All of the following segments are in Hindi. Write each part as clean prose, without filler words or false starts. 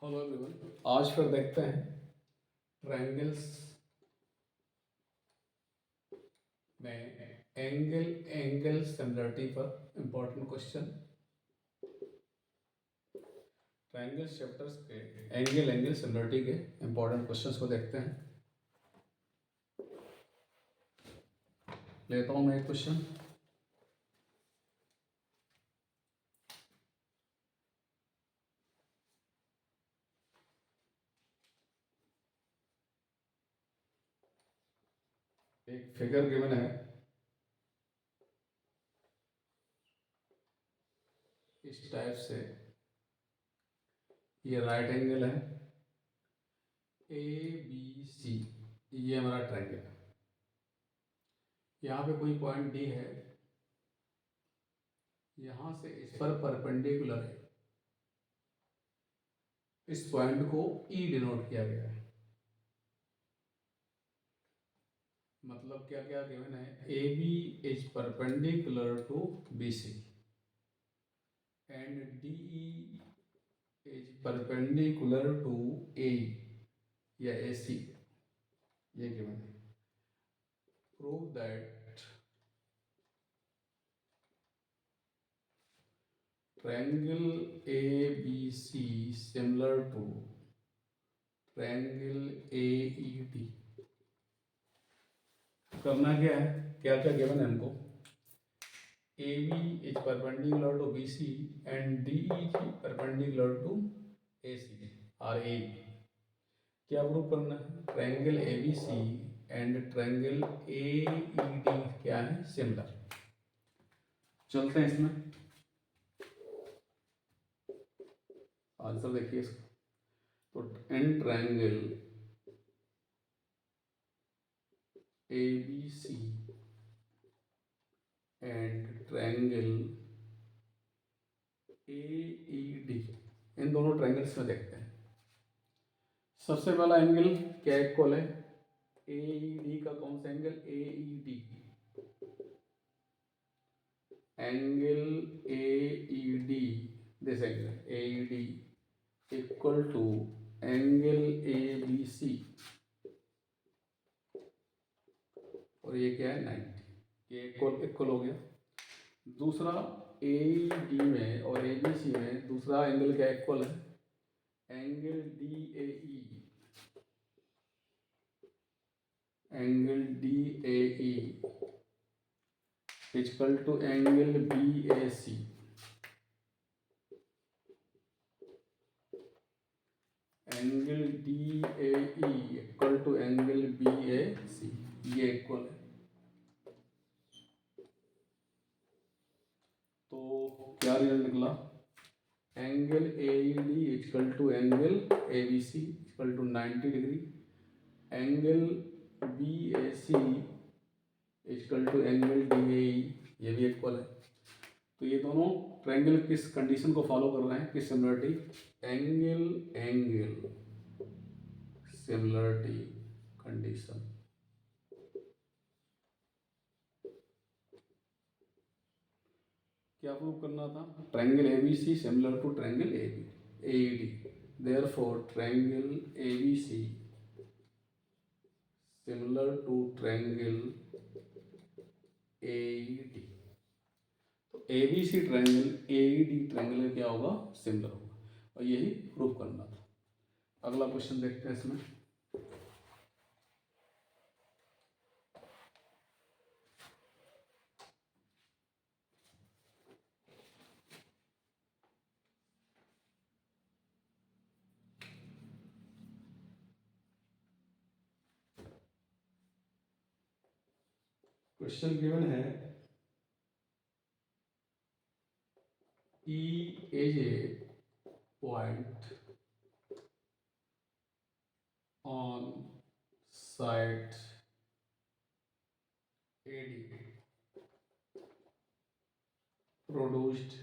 हेलो एवरीवन, आज फिर देखते हैं ट्रायंगल्स में एंगल सिमिलरिटी पर इम्पोर्टेंट क्वेश्चन। ट्रायंगल चैप्टर्स के एंगल सिमिलरिटी के इम्पोर्टेंट क्वेश्चंस को देखते हैं। लेता हूँ मैं एक क्वेश्चन। एक फिगर गिवन है, इस टाइप से। ये राइट एंगल है ABC, ये हमारा ट्रायंगल है। यहाँ पे कोई पॉइंट D है, यहाँ से इस पर परपेंडिकुलर है। इस पॉइंट को E डिनोट किया गया है। मतलब क्या क्या गिवन है, AB is perpendicular to BC and DE is perpendicular to AE या AC, ये गिवन है। Prove that triangle ABC similar to triangle AED। करना क्या है, क्या क्या गिवन है हमको। AB is perpendicular to BC and DE is perpendicular to AC or AE। क्या प्रूव करना है, triangle ABC and triangle AED क्या है, सिमिलर। चलते हैं इसमें, आंसर देखिए इसका। तो in triangle ABC and triangle AED, इन दोनों ट्रायंगल्स में देखते हैं। सबसे पहला एंगल क्या इक्वल है, AED का कौन सा angle, AED angle AED, this angle AED equal to angle ABC, और ये क्या है 90, ये इक्वल इक्वल हो गया। दूसरा AED में और ABC में दूसरा एंगल क्या इक्वल है, angle DAE, angle DAE equal to angle BAC, angle DAE equal to angle BAC, ये इक्वल है। तो क्या रिजल्ट निकला, angle AED equal to angle ABC equal to 90 degree, angle BAC equal to angle DAE, ये भी इक्वल है। तो ये दोनों ट्रायंगल किस कंडीशन को फॉलो कर रहे हैं, किस सिमिलरिटी, एंगल सिमिलरिटी कंडीशन। क्या प्रूव करना था, triangle ABC similar to triangle AED, therefore triangle ABC similar to triangle AED। तो ABC ट्रायंगल AED ट्रायंगल क्या होगा, सिमिलर होगा, और यही प्रूव करना था। अगला क्वेश्चन देखते हैं इसमें। क्वेश्चन गिवन है, E is a point on site AD produced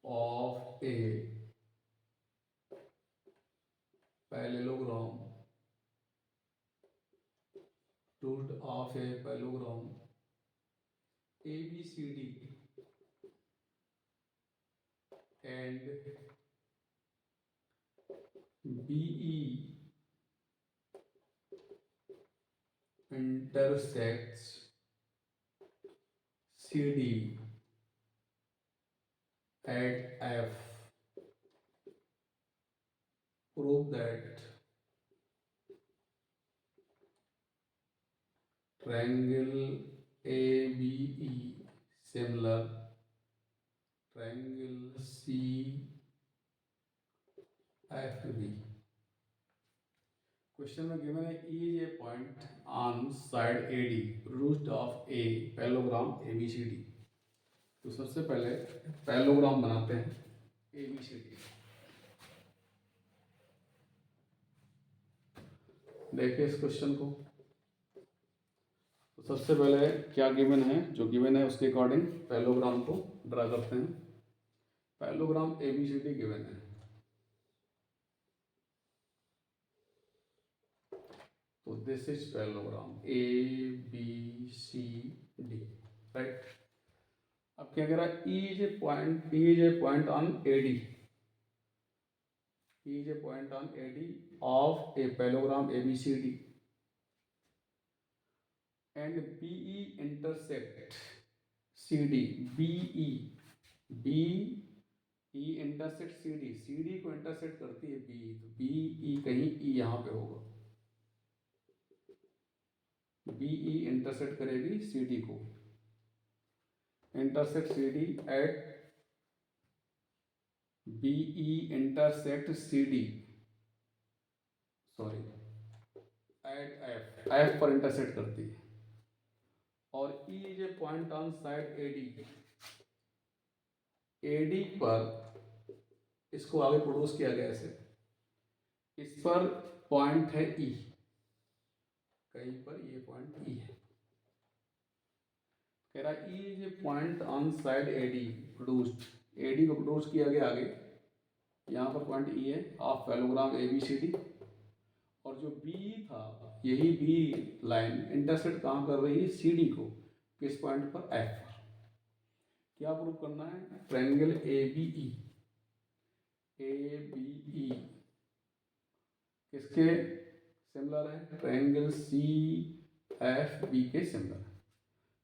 of a parallelogram, produced of a parallelogram ABCD and BE intersects CD at F, prove that triangle ABE similar triangle CFB. Question में गिवन है is a point on side AD root of a parallelogram ABCD। तो सबसे पहले पैलोग्राम बनाते हैं ABCD। देखिए इस क्वेश्चन को। तो सबसे पहले क्या गिवन है, जो गिवन है उसके अकॉर्डिंग पैलोग्राम को ड्रा करते हैं। पैलोग्राम ABCD गिवन है। तो this is parallelogram ABCD, right. अब क्या कह रहा है, E is a point on AD, E is a point on AD of a parallelogram ABCD and BE intersect CD, BE intersect CD को इंटरसेक्ट करती है BE, तो BE कहीं E यहाँ पे होगा, BE इंटरसेक्ट करेगी CD को, intersect CD at BE intersect CD, sorry at F पर इंटरसेक्ट करती है। और E is a point on side AD पर, इसको आगे प्रोड्यूस किया गया ऐसे, इस पर पॉइंट है E, कहीं पर ये पॉइंट E है। कह रहा E is a point on side AD produced, AD को प्रोड्यूस किया गया आगे, यहाँ पर पॉइंट E है ऑफ पैलोग्राम ABCD। और जो B था, यही B लाइन इंटरसेक्ट कहाँ कर रही है CD को, किस पॉइंट पर, F पर। क्या प्रूव करना है, ट्रायंगल ABE किसके सिमिलर है, ट्रायंगल CFB के सिमिलर है।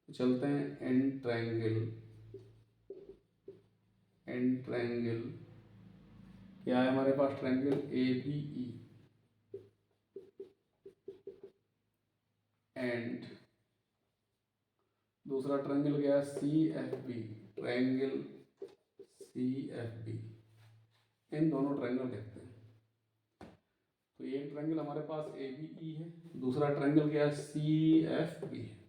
तो चलते हैं एन ट्रायंगल क्या है हमारे पास, ट्रायंगल ABE एंड दूसरा ट्रायंगल क्या है CFB, ट्रायंगल CFB। इन दोनों ट्रायंगल देखते हैं। तो एक ट्रायंगल हमारे पास ABE है, दूसरा ट्रायंगल क्या है CFB है।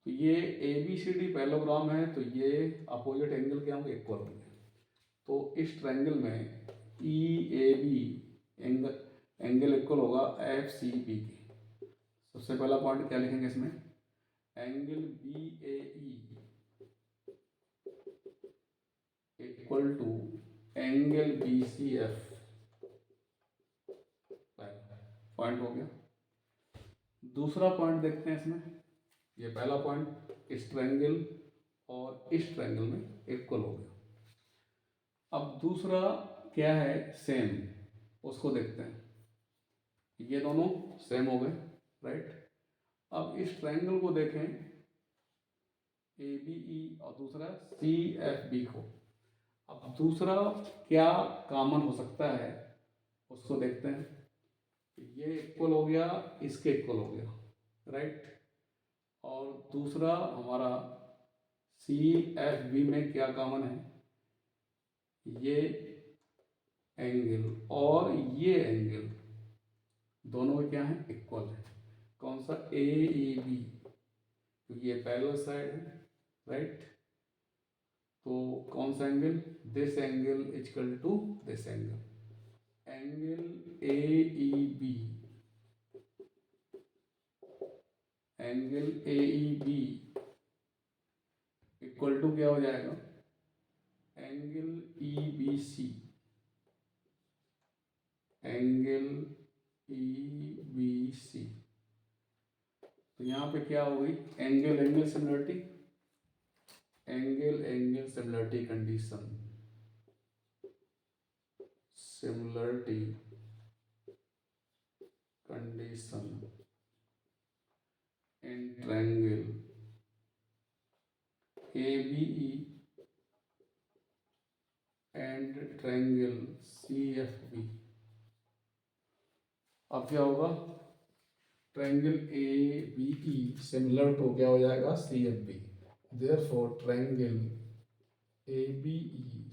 तो ये ABCD पैलोग्राम है, तो ये अपोजिट एंगल क्या होंगे, इक्वल होंगे। तो इस ट्रायंगल में EAB एंगल इक्वल होगा FCB के। सबसे पहला पॉइंट क्या लिखेंगे इसमें, angle BAE equal to angle BCF, point हो गया। दूसरा पॉइंट देखते हैं इसमें, ये पहला पॉइंट इस ट्रायंगल और इस ट्रायंगल में इक्वल हो गया। अब दूसरा क्या है, सेम, उसको देखते हैं। ये दोनों सेम हो गए, राइट। अब इस ट्रायंगल को देखें ABE और दूसरा CFB को। अब दूसरा क्या कॉमन हो सकता है उसको देखते हैं। ये इक्वल हो गया, इसके इक्वल हो गया, राइट। और दूसरा हमारा CFB में क्या कॉमन है, ये एंगल और ये एंगल दोनों में क्या है, इक्वल है। कौन सा, AEB, तो ये पैरेलल साइड है, राइट। तो कौन सा एंगल, this angle equal to this angle, angle AEB equal to क्या हो जाएगा, एंगल EBC, तो यहाँ पे क्या हो गई, angle similarity condition, similarity condition in triangle ABE and triangle CFB। अब क्या होगा, ट्रायंगल ABE सिमिलर टू क्या हो जाएगा, CFB। Therefore triangle ABE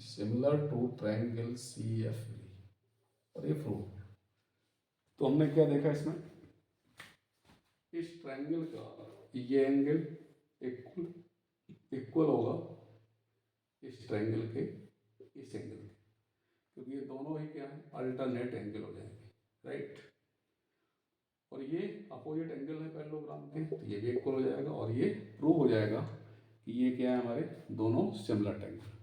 similar to triangle CFB। और ये प्रूव। तो हमने क्या देखा इसमें, इस ट्रायंगल का ये एंगल इक्वल होगा इस ट्रायंगल के इस एंगल के, क्योंकि ये दोनों ही क्या है, अल्टरनेट एंगल हो जाएंगे, राइट। और ये अपोजिट एंगल है पैरेललोग्राम के, तो ये भी इक्वल हो जाएगा। और ये प्रूव हो जाएगा कि ये क्या है, हमारे दोनों सिमिलर एंगल।